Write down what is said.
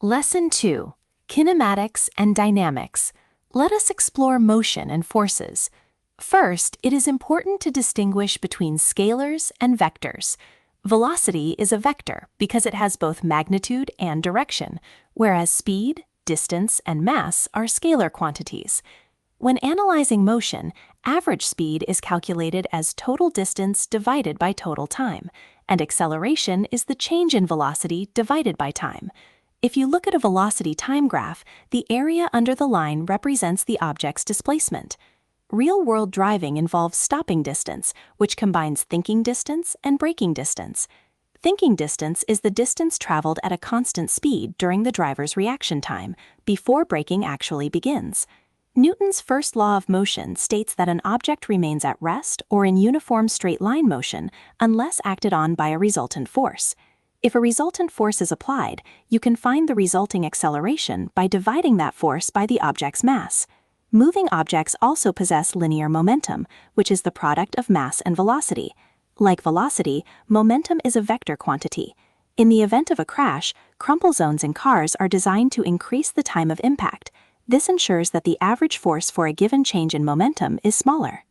Lesson 2. Kinematics and Dynamics. Let us explore motion and forces. First, it is important to distinguish between scalars and vectors. Velocity is a vector because it has both magnitude and direction, whereas speed, distance, and mass are scalar quantities. When analyzing motion, average speed is calculated as total distance divided by total time, and acceleration is the change in velocity divided by time. If you look at a velocity time graph, the area under the line represents the object's displacement. Real-world driving involves stopping distance, which combines thinking distance and braking distance. Thinking distance is the distance traveled at a constant speed during the driver's reaction time, before braking actually begins. Newton's first law of motion states that an object remains at rest or in uniform straight line motion unless acted on by a resultant force. If a resultant force is applied, you can find the resulting acceleration by dividing that force by the object's mass. Moving objects also possess linear momentum, which is the product of mass and velocity. Like velocity, momentum is a vector quantity. In the event of a crash, crumple zones in cars are designed to increase the time of impact. This ensures that the average force for a given change in momentum is smaller.